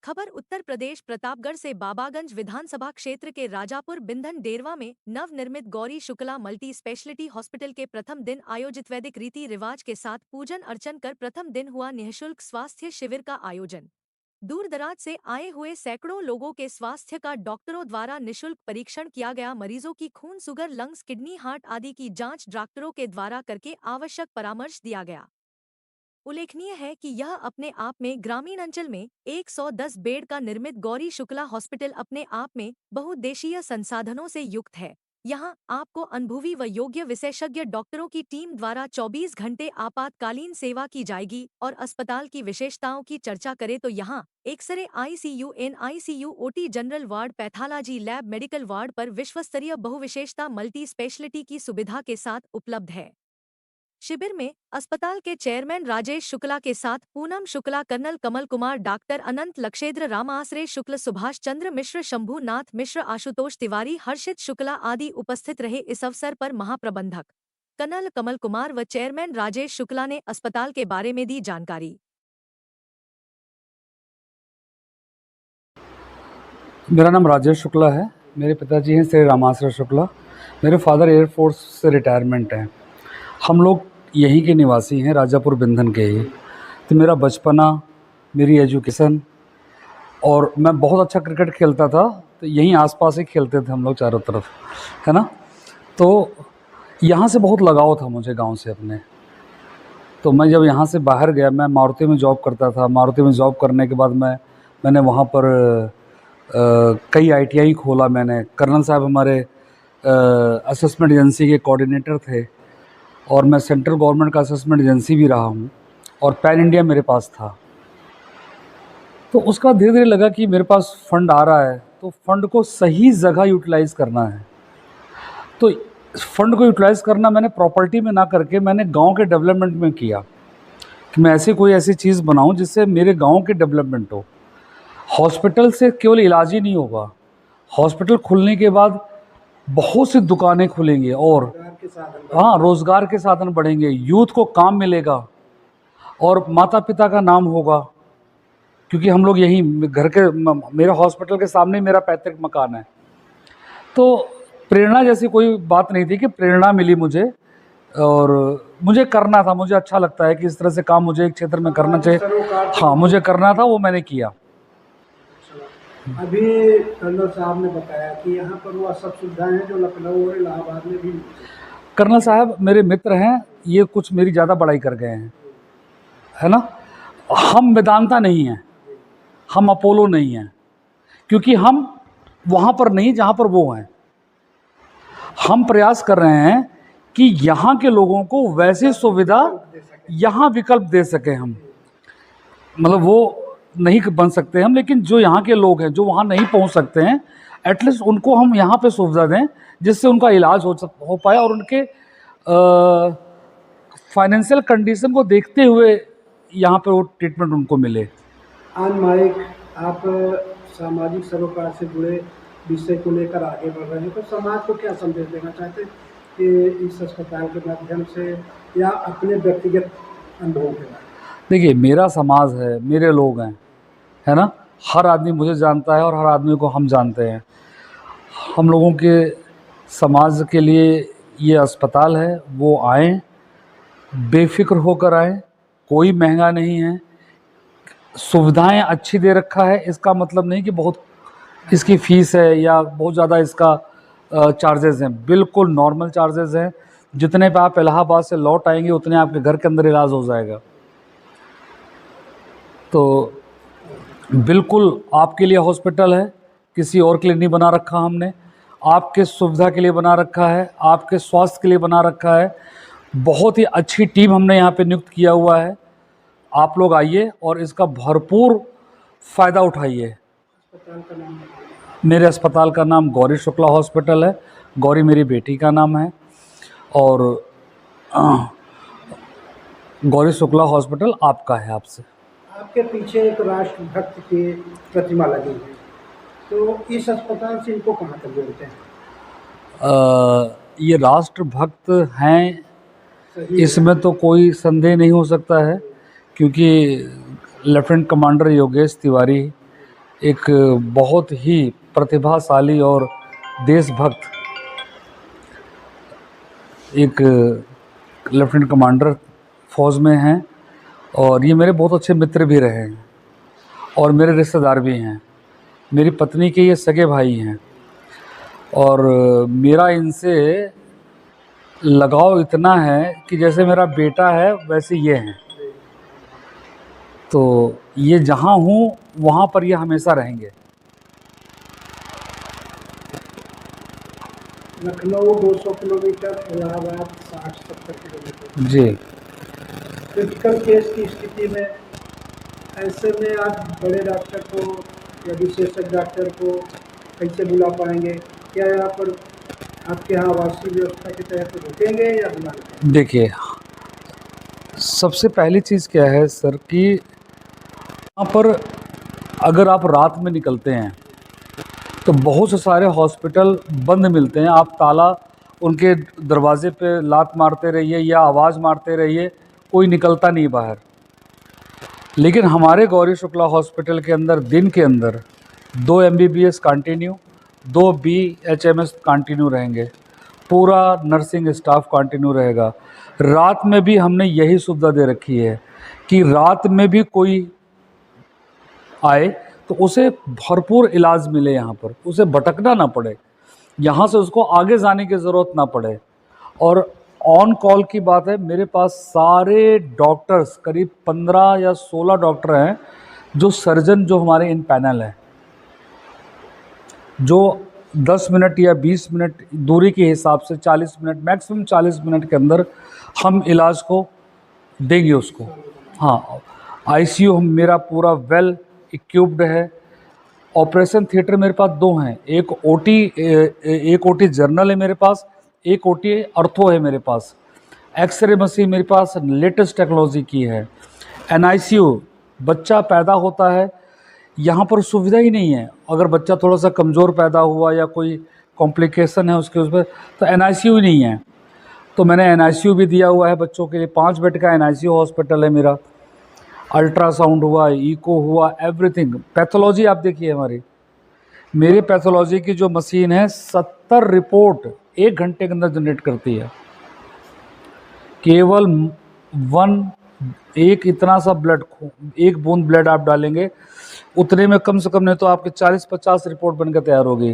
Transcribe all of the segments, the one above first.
खबर उत्तर प्रदेश प्रतापगढ़ से बाबागंज विधानसभा क्षेत्र के राजापुर बिंधन डेरवा में नवनिर्मित Gauri Shukla multi speciality hospital के प्रथम दिन आयोजित वैदिक रीति रिवाज के साथ पूजन अर्चन कर प्रथम दिन हुआ निःशुल्क स्वास्थ्य शिविर का आयोजन। दूर दराज से आए हुए सैकड़ों लोगों के स्वास्थ्य का डॉक्टरों द्वारा निःशुल्क परीक्षण किया गया। मरीजों की खून, शुगर, लंग्स, किडनी, हार्ट आदि की जांच डॉक्टरों के द्वारा करके आवश्यक परामर्श दिया गया। उल्लेखनीय है कि यह अपने आप में ग्रामीण अंचल में 110 बेड का निर्मित गौरी शुक्ला हॉस्पिटल अपने आप में बहुउद्देशीय संसाधनों से युक्त है। यहाँ आपको अनुभवी व योग्य विशेषज्ञ डॉक्टरों की टीम द्वारा 24 घंटे आपातकालीन सेवा की जाएगी। और अस्पताल की विशेषताओं की चर्चा करें तो यहाँ x ray, ICU, NICU, OT, general ward, pathology lab, medical ward पर विश्वस्तरीय बहुविशेषता मल्टी स्पेशलिटी की सुविधा के साथ उपलब्ध है। शिविर में अस्पताल के चेयरमैन राजेश शुक्ला के साथ पूनम शुक्ला, कर्नल कमल कुमार, डॉक्टर अनंत, लक्षेद्र, राम आश्रय शुक्ल, सुभाष चंद्र मिश्र, शंभू नाथ मिश्र, आशुतोष तिवारी, हर्षित शुक्ला आदि उपस्थित रहे। इस अवसर पर महाप्रबंधक कर्नल कमल कुमार व चेयरमैन राजेश शुक्ला ने अस्पताल के बारे में दी जानकारी। मेरा नाम राजेश शुक्ला है। मेरे पिताजी हैं श्री रामाश्रय शुक्ला। मेरे फादर एयरफोर्स से रिटायरमेंट हैं। हम लोग यहीं के निवासी हैं, राजापुर बिंधन के ही। तो मेरा बचपना, मेरी एजुकेशन, और मैं बहुत अच्छा क्रिकेट खेलता था, तो यहीं आसपास ही खेलते थे हम लोग चारों तरफ, है ना। तो यहाँ से बहुत लगाव था मुझे गांव से अपने। तो मैं जब यहाँ से बाहर गया, मैं मारुति में जॉब करता था। मारुति में जॉब करने के बाद मैंने वहाँ पर कई ITI खोला मैंने। कर्नल साहब हमारे असेसमेंट एजेंसी के कोऑर्डिनेटर थे, और मैं सेंट्रल गवर्नमेंट का असेसमेंट एजेंसी भी रहा हूँ, और पैन इंडिया मेरे पास था। तो उसका धीरे धीरे लगा कि मेरे पास फंड आ रहा है, तो फंड को सही जगह यूटिलाइज़ करना है। तो फंड को यूटिलाइज़ करना मैंने प्रॉपर्टी में ना करके मैंने गांव के डेवलपमेंट में किया, कि मैं ऐसी चीज़ बनाऊं जिससे मेरे गांव के डेवलपमेंट हो। हॉस्पिटल से केवल इलाज ही नहीं होगा, हॉस्पिटल खुलने के बाद बहुत सी दुकानें खुलेंगी, और हाँ, रोज़गार के साधन बढ़ेंगे, यूथ को काम मिलेगा, और माता पिता का नाम होगा। क्योंकि हम लोग यहीं घर के, मेरे हॉस्पिटल के सामने मेरा पैतृक मकान है। तो प्रेरणा जैसी कोई बात नहीं थी, कि प्रेरणा मिली मुझे और मुझे करना था। मुझे अच्छा लगता है कि इस तरह से काम मुझे एक क्षेत्र में करना चाहिए। हाँ, मुझे करना था, वो मैंने किया। अभी कर्नल साहब ने बताया कि यहाँ पर वह सब सुविधाएं हैं जो लखनऊ और इलाहाबाद में भी। कर्नल साहब मेरे मित्र हैं, ये कुछ मेरी ज़्यादा बड़ाई कर गए हैं, है ना। हम वेदांता नहीं हैं, हम अपोलो नहीं हैं, क्योंकि हम वहाँ पर नहीं जहाँ पर वो हैं। हम प्रयास कर रहे हैं कि यहाँ के लोगों को वैसी सुविधा यहाँ विकल्प दे सकें हम। मतलब वो नहीं बन सकते हम, लेकिन जो यहाँ के लोग हैं जो वहाँ नहीं पहुँच सकते हैं, एटलीस्ट उनको हम यहाँ पे सुविधा दें, जिससे उनका इलाज हो पाए, और उनके फाइनेंशियल कंडीशन को देखते हुए यहाँ पे वो ट्रीटमेंट उनको मिले। आन माइक, आप सामाजिक सरोकार से जुड़े विषय को लेकर आगे बढ़ रहे हैं, तो समाज को क्या संदेश देना चाहते हैं कि इस अस्पताल के माध्यम से, या अपने व्यक्तिगत अनुभव के बारे? देखिए, मेरा समाज है, मेरे लोग हैं, है ना। हर आदमी मुझे जानता है और हर आदमी को हम जानते हैं। हम लोगों के समाज के लिए ये अस्पताल है, वो आएँ, बेफिक्र होकर आएँ, कोई महंगा नहीं है, सुविधाएं अच्छी दे रखा है। इसका मतलब नहीं कि बहुत इसकी फ़ीस है या बहुत ज़्यादा इसका चार्जेस हैं। बिल्कुल नॉर्मल चार्जेस हैं। जितने पे आप इलाहाबाद से लौट आएंगे उतने आपके घर के अंदर इलाज हो जाएगा। तो बिल्कुल आपके लिए हॉस्पिटल है, किसी और के लिए नहीं बना रखा हमने। आपके सुविधा के लिए बना रखा है, आपके स्वास्थ्य के लिए बना रखा है। बहुत ही अच्छी टीम हमने यहाँ पे नियुक्त किया हुआ है। आप लोग आइए और इसका भरपूर फ़ायदा उठाइए। अस्पताल का नाम? मेरे अस्पताल का नाम गौरी शुक्ला हॉस्पिटल है। गौरी मेरी बेटी का नाम है, और गौरी शुक्ला हॉस्पिटल आपका है। आपसे आपके पीछे एक राष्ट्रभक्त की प्रतिमा लगी है, तो इस अस्पताल से इनको कहाँ तक जोड़ते हैं? ये राष्ट्रभक्त हैं, इसमें तो कोई संदेह नहीं हो सकता है, क्योंकि लेफ्टिनेंट कमांडर योगेश तिवारी एक बहुत ही प्रतिभाशाली और देशभक्त एक लेफ्टिनेंट कमांडर फ़ौज में हैं, और ये मेरे बहुत अच्छे मित्र भी रहे हैं और मेरे रिश्तेदार भी हैं। मेरी पत्नी के ये सगे भाई हैं, और मेरा इनसे लगाव इतना है कि जैसे मेरा बेटा है वैसे ये हैं। तो ये जहाँ हूँ वहाँ पर ये हमेशा रहेंगे। Lucknow 200 kilometre, Allahabad 60-70 kilometre. जी। क्रिटिकल केस की स्थिति में ऐसे में आप बड़े डॉक्टर को या विशेषज्ञ डॉक्टर को कैसे बुला पाएंगे? क्या यहाँ पर आपके यहाँ आवासीय व्यवस्था के तहत रुकेंगे या बुला लेंगे? देखिए, सबसे पहली चीज़ क्या है सर कि यहाँ पर अगर आप रात में निकलते हैं तो बहुत से सारे हॉस्पिटल बंद मिलते हैं। आप ताला उनके दरवाजे पे लात मारते रहिए या आवाज़ मारते रहिए, कोई निकलता नहीं बाहर। लेकिन हमारे गौरी शुक्ला हॉस्पिटल के अंदर दिन के अंदर 2 MBBS कंटिन्यू, 2 BHMS कंटिन्यू रहेंगे, पूरा नर्सिंग स्टाफ कंटिन्यू रहेगा। रात में भी हमने यही सुविधा दे रखी है कि रात में भी कोई आए तो उसे भरपूर इलाज मिले, यहाँ पर उसे भटकना ना पड़े, यहाँ से उसको आगे जाने की ज़रूरत ना पड़े। और ऑन कॉल की बात है, मेरे पास सारे डॉक्टर्स, करीब 15 या 16 डॉक्टर हैं जो सर्जन जो हमारे इन पैनल हैं, जो 10 मिनट या 20 मिनट दूरी के हिसाब से 40 मिनट, मैक्सिमम 40 मिनट के अंदर हम इलाज को देंगे उसको। हाँ, ICU मेरा पूरा वेल इक्विप्ड है। ऑपरेशन थिएटर मेरे पास 2 हैं, एक OT जर्नल है मेरे पास, एक OT अर्थो है मेरे पास। एक्सरे मशीन मेरे पास लेटेस्ट टेक्नोलॉजी की है। NICU, बच्चा पैदा होता है, यहाँ पर सुविधा ही नहीं है। अगर बच्चा थोड़ा सा कमज़ोर पैदा हुआ या कोई कॉम्प्लिकेशन है उसके, उस पर तो NICU ही नहीं है। तो मैंने NICU भी दिया हुआ है बच्चों के लिए। 5 बेड का NICU हॉस्पिटल है मेरा। अल्ट्रासाउंड हुआ, इको हुआ, एवरीथिंग। पैथोलॉजी आप देखिए हमारी, मेरे पैथोलॉजी की जो मशीन है 70 रिपोर्ट 1 घंटे के अंदर जनरेट करती है। केवल एक इतना सा ब्लड, 1 बूंद ब्लड आप डालेंगे, उतने में कम से कम नहीं तो आपके 40-50 रिपोर्ट बनकर तैयार होगी।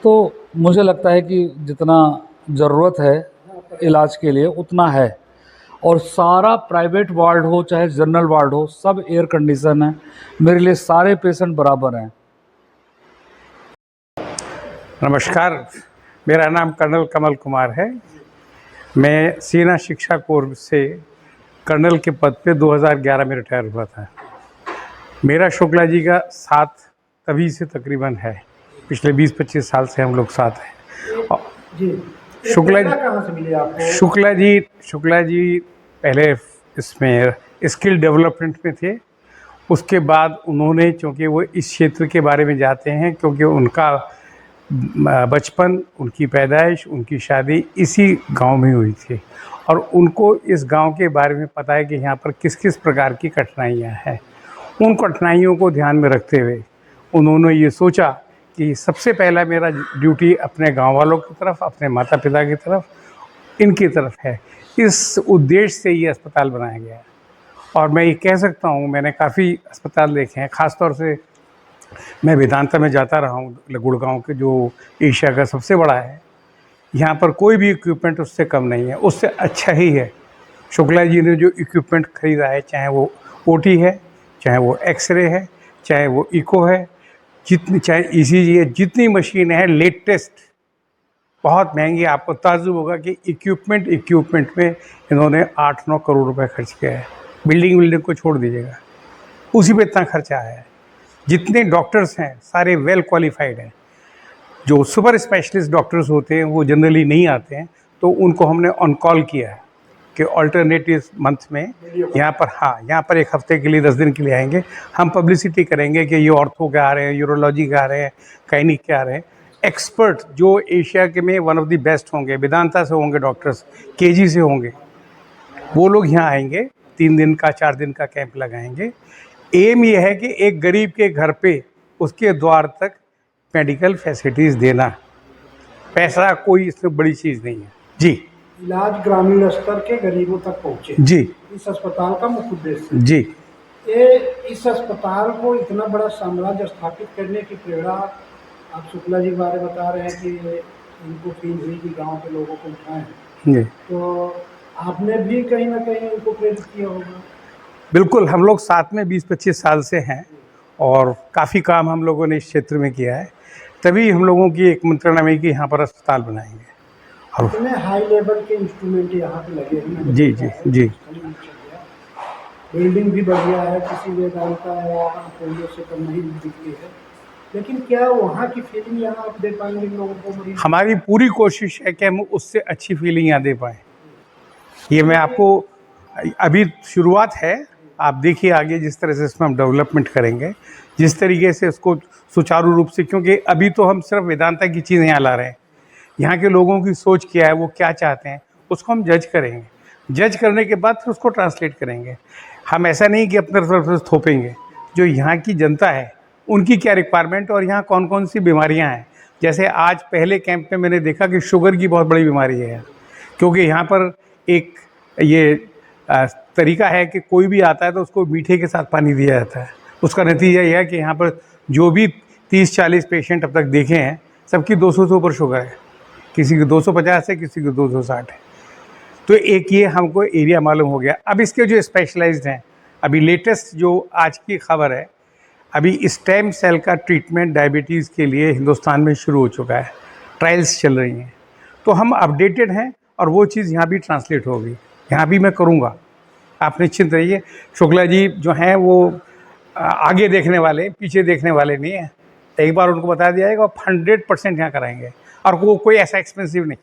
तो मुझे लगता है कि जितना ज़रूरत है इलाज के लिए उतना है। और सारा प्राइवेट वार्ड हो चाहे जनरल वार्ड हो, सब एयर कंडीशन है। मेरे लिए सारे पेशेंट बराबर हैं। नमस्कार, मेरा नाम कर्नल कमल कुमार है। मैं सेना शिक्षा कोर से कर्नल के पद पे 2011 में रिटायर हुआ था। मेरा शुक्ला जी का साथ तभी से तकरीबन है, पिछले 20-25 साल से हम लोग साथ हैं। जी, शुक्ला जी कहाँ से मिले आपको? शुक्ला जी पहले इसमें स्किल डेवलपमेंट में थे। उसके बाद उन्होंने, चूँकि वो इस क्षेत्र के बारे में जानते हैं, क्योंकि उनका बचपन, उनकी पैदाइश, उनकी शादी इसी गांव में हुई थी, और उनको इस गांव के बारे में पता है कि यहाँ पर किस किस प्रकार की कठिनाइयाँ हैं। उन कठिनाइयों को ध्यान में रखते हुए उन्होंने ये सोचा कि सबसे पहला मेरा ड्यूटी अपने गांव वालों की तरफ, अपने माता पिता की तरफ, इनकी तरफ है। इस उद्देश्य से ये अस्पताल बनाया गया है। और मैं ये कह सकता हूँ, मैंने काफ़ी अस्पताल देखे हैं, ख़ास तौर से मैं वेदांता में जाता रहा हूँ, गुड़गांव के, जो एशिया का सबसे बड़ा है। यहाँ पर कोई भी इक्विपमेंट उससे कम नहीं है, उससे अच्छा ही है। शुक्ला जी ने जो इक्विपमेंट ख़रीदा है, चाहे वो OT है, चाहे वो एक्सरे है, चाहे वो इको है, चाहे ECG है, जितनी मशीन है लेटेस्ट, बहुत महंगी। आपको ताज्जुब होगा कि इक्विपमेंट में इन्होंने 8-9 करोड़ रुपए खर्च किया है। बिल्डिंग को छोड़ दीजिएगा, उसी पे इतना खर्चा है। जितने डॉक्टर्स हैं सारे वेल क्वालिफाइड हैं। जो सुपर स्पेशलिस्ट डॉक्टर्स होते हैं वो जनरली नहीं आते हैं, तो उनको हमने ऑन कॉल किया है कि अल्टरनेटिव मंथ में यहाँ पर 1 हफ्ते के लिए, 10 दिन के लिए आएंगे। हम पब्लिसिटी करेंगे कि ये ऑर्थो के आ रहे हैं, यूरोलॉजी के आ रहे हैं, गायनिक के आ रहे हैं। एक्सपर्ट जो एशिया के में वन ऑफ द बेस्ट होंगे, वेदांता से होंगे डॉक्टर्स, KG से होंगे, वो लोग यहाँ आएंगे। 3 दिन का 4 दिन का कैंप लगाएंगे। एम ये है कि एक गरीब के घर पे उसके द्वार तक मेडिकल फैसिलिटीज़ देना। पैसा कोई इसमें बड़ी चीज़ नहीं है जी। इलाज ग्रामीण स्तर के गरीबों तक पहुँचे, जी इस अस्पताल का मुख्य उद्देश्य है। जी। ये इस अस्पताल को इतना बड़ा साम्राज्य स्थापित करने की प्रेरणा, आप शुक्ला जी के बारे में बता रहे हैं कि इनको फील हुई कि गांव के लोगों को उठाएं, जी तो आपने भी कहीं ना कहीं उनको प्रेरित किया होगा। बिल्कुल, हम लोग साथ में 20-25 साल से हैं और काफ़ी काम हम लोगों ने इस क्षेत्र में किया है, तभी हम लोगों की एक मंत्रणा में कि यहाँ पर अस्पताल बनाएंगे। और इतने हाई लेवल के इंस्ट्रूमेंट यहाँ पे लगे हैं। मैंने जी देखा जी है, जी। बिल्डिंग भी बढ़िया है, किसी वेदांता या अपोलो से कम नहीं दिखती है, लेकिन क्या वहाँ की फीलिंग यहाँ आप दे पाएंगे लोगों को? मरीज हमारी पूरी कोशिश है कि हम उससे अच्छी फीलिंग यहाँ दे पाएँ। ये मैं आपको, अभी शुरुआत है, आप देखिए आगे जिस तरह से इसमें हम डेवलपमेंट करेंगे, जिस तरीके से इसको सुचारू रूप से, क्योंकि अभी तो हम सिर्फ वेदांता की चीज़ें यहाँ ला रहे हैं। यहाँ के लोगों की सोच क्या है, वो क्या चाहते हैं, उसको हम जज करेंगे। जज करने के बाद फिर उसको ट्रांसलेट करेंगे। हम ऐसा नहीं कि अपने तरफ से थोपेंगे। जो यहाँ की जनता है उनकी क्या रिक्वायरमेंट और यहाँ कौन कौन सी बीमारियाँ हैं। जैसे आज पहले कैंप में मैंने देखा कि शुगर की बहुत बड़ी बीमारी है, क्योंकि यहाँ पर एक ये तरीका है कि कोई भी आता है तो उसको मीठे के साथ पानी दिया जाता है। उसका नतीजा यह है कि यहाँ पर जो भी 30-40 पेशेंट अब तक देखे हैं, सबकी 200 से ऊपर शुगर है, किसी की 250 है, किसी की 260 है। तो एक ये हमको एरिया मालूम हो गया। अब इसके जो स्पेशलाइज्ड हैं, अभी लेटेस्ट जो आज की खबर है, अभी स्टेम सेल का ट्रीटमेंट डायबिटीज़ के लिए हिंदुस्तान में शुरू हो चुका है, ट्रायल्स चल रही हैं। तो हम अपडेटेड हैं और वो चीज़ यहाँ भी ट्रांसलेट होगी, यहाँ भी मैं करूँगा, आप निश्चिंत रहिए। शुक्ला जी जो हैं वो आगे देखने वाले, पीछे देखने वाले नहीं हैं। एक बार उनको बता दिया जाएगा, 100% यहाँ कराएंगे, और वो कोई ऐसा एक्सपेंसिव नहीं।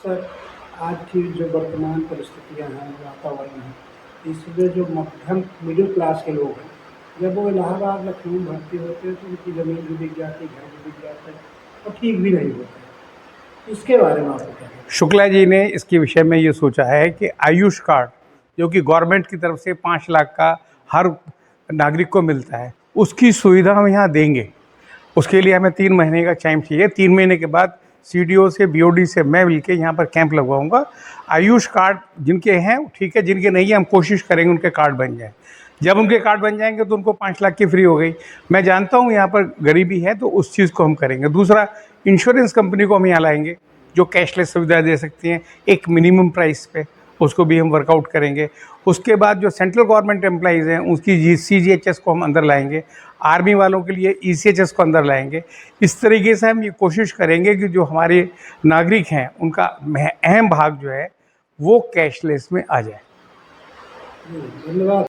सर, आज की जो वर्तमान परिस्थितियाँ हैं, वातावरण है, इसमें जो मध्यम मिडिल क्लास के लोग हैं, जब वो इलाहाबाद लखनऊ भर्ती होते हैं तो उनकी ज़मीन भी बिक जाती, घर भी बिक जाता है और ठीक भी नहीं होता। इसके बारे में आप क्या कहें? शुक्ला जी ने इसके विषय में ये सोचा है कि आयुष कार्ड, जो कि गवर्नमेंट की तरफ से 5 लाख का हर नागरिक को मिलता है, उसकी सुविधा हम यहाँ देंगे। उसके लिए हमें 3 महीने का टाइम चाहिए। 3 महीने के बाद CDO से, BOD से मैं मिलके यहाँ पर कैंप लगवाऊंगा। आयुष कार्ड जिनके हैं ठीक है, जिनके नहीं है हम कोशिश करेंगे उनके कार्ड बन जाए। जब उनके कार्ड बन जाएंगे तो उनको 5 लाख की फ्री हो गई। मैं जानता हूँ यहाँ पर गरीबी है, तो उस चीज़ को हम करेंगे। दूसरा, इंश्योरेंस कंपनी को हम यहाँ लाएंगे जो कैशलेस सुविधा दे सकती हैं एक मिनिमम प्राइस पे, उसको भी हम वर्कआउट करेंगे। उसके बाद जो सेंट्रल गवर्नमेंट एम्प्लॉइज़ हैं उसकी CGHS को हम अंदर लाएंगे, आर्मी वालों के लिए ECHS को अंदर लाएंगे। इस तरीके से हम ये कोशिश करेंगे कि जो हमारे नागरिक हैं उनका अहम भाग जो है वो कैशलेस में आ जाए। धन्यवाद।